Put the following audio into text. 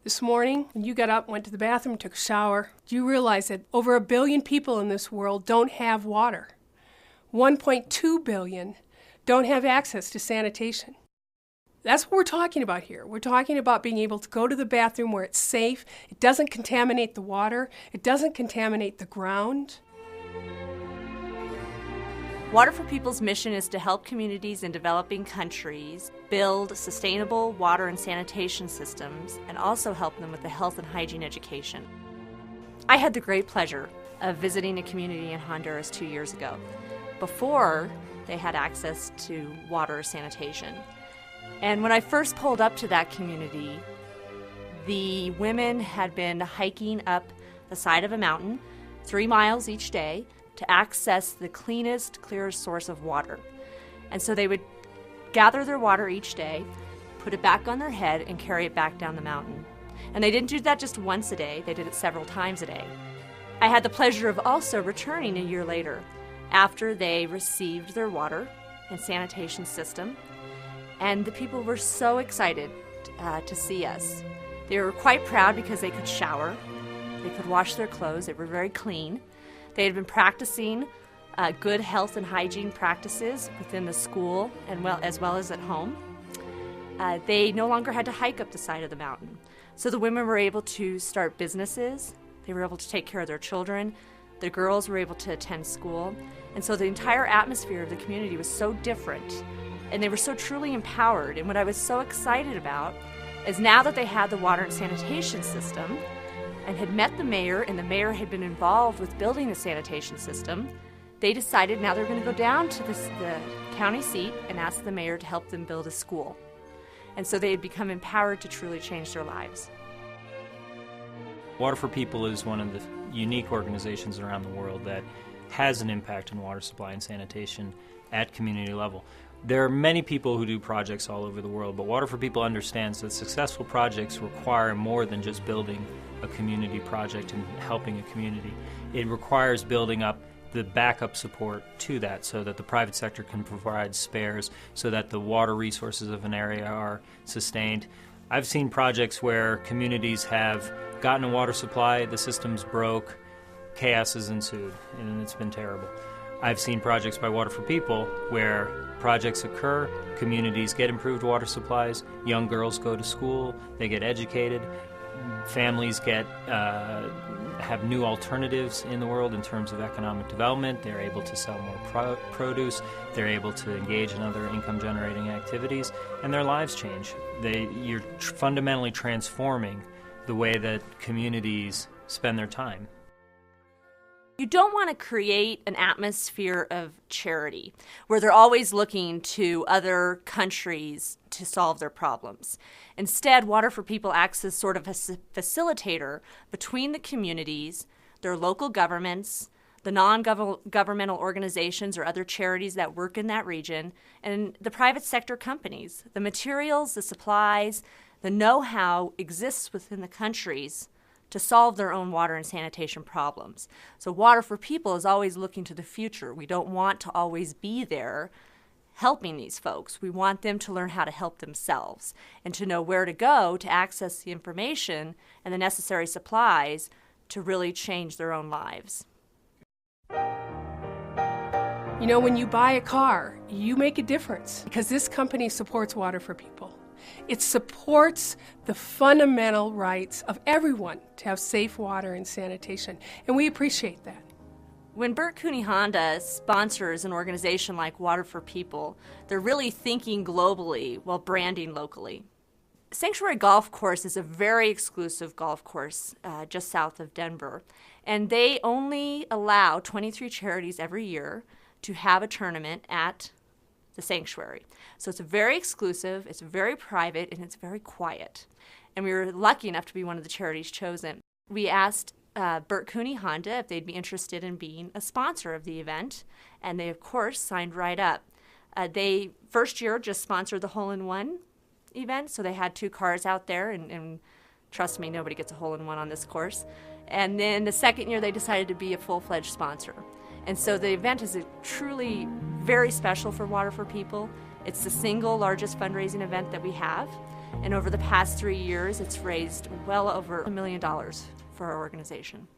This morning, when you got up, went to the bathroom, took a shower, you realize that over 1 billion people in this world don't have water. 1.2 billion don't have access to sanitation. That's what we're talking about here. We're talking about being able to go to the bathroom where it's safe, it doesn't contaminate the water, it doesn't contaminate the ground. Water for People's mission is to help communities in developing countries build sustainable water and sanitation systems and also help them with the health and hygiene education. I had the great pleasure of visiting a community in Honduras 2 years ago, before they had access to water or sanitation. And when I first pulled up to that community, the women had been hiking up the side of a mountain 3 miles each day to access the cleanest, clearest source of water. And so they would gather their water each day, put it back on their head, and carry it back down the mountain. And they didn't do that just once a day, they did it several times a day. I had the pleasure of also returning a year later after they received their water and sanitation system, and the people were so excited to see us. They were quite proud because they could shower, they could wash their clothes, they were very clean. They had been practicing good health and hygiene practices within the school and as well as at home. They no longer had to hike up the side of the mountain. So the women were able to start businesses, they were able to take care of their children, the girls were able to attend school, and so the entire atmosphere of the community was so different, and they were so truly empowered. And what I was so excited about is now that they had the water and sanitation system, and had met the mayor, and the mayor had been involved with building the sanitation system, they decided now they're going to go down to the county seat and ask the mayor to help them build a school. And so they had become empowered to truly change their lives. Water for People is one of the unique organizations around the world that has an impact on water supply and sanitation at community level. There are many people who do projects all over the world, but Water for People understands that successful projects require more than just building a community project and helping a community. It requires building up the backup support to that so that the private sector can provide spares, so that the water resources of an area are sustained. I've seen projects where communities have gotten a water supply, the system's broke, chaos has ensued, and it's been terrible. I've seen projects by Water for People where projects occur, communities get improved water supplies, young girls go to school, they get educated, families have new alternatives in the world in terms of economic development, they're able to sell more produce, they're able to engage in other income-generating activities, and their lives change. You're fundamentally transforming the way that communities spend their time. You don't want to create an atmosphere of charity where they're always looking to other countries to solve their problems. Instead, Water for People acts as sort of a facilitator between the communities, their local governments, the non-governmental organizations or other charities that work in that region, and the private sector companies. The materials, the supplies, the know-how exists within the countries to solve their own water and sanitation problems. So Water for People is always looking to the future. We don't want to always be there helping these folks. We want them to learn how to help themselves and to know where to go to access the information and the necessary supplies to really change their own lives. You know, when you buy a car, you make a difference because this company supports Water for People. It supports the fundamental rights of everyone to have safe water and sanitation, and we appreciate that. When Bert Cooney Honda sponsors an organization like Water for People, they're really thinking globally while branding locally. Sanctuary Golf Course is a very exclusive golf course just south of Denver, and they only allow 23 charities every year to have a tournament at the sanctuary. So it's very exclusive, it's very private, and it's very quiet. And we were lucky enough to be one of the charities chosen. We asked Bert Cooney Honda if they'd be interested in being a sponsor of the event, and they, of course, signed right up. They, first year, just sponsored the hole-in-one event, so they had 2 cars out there, and trust me, nobody gets a hole-in-one on this course. And then the second year, they decided to be a full-fledged sponsor. And so the event is truly very special for Water for People. It's the single largest fundraising event that we have. And over the past 3 years, it's raised well over $1 million for our organization.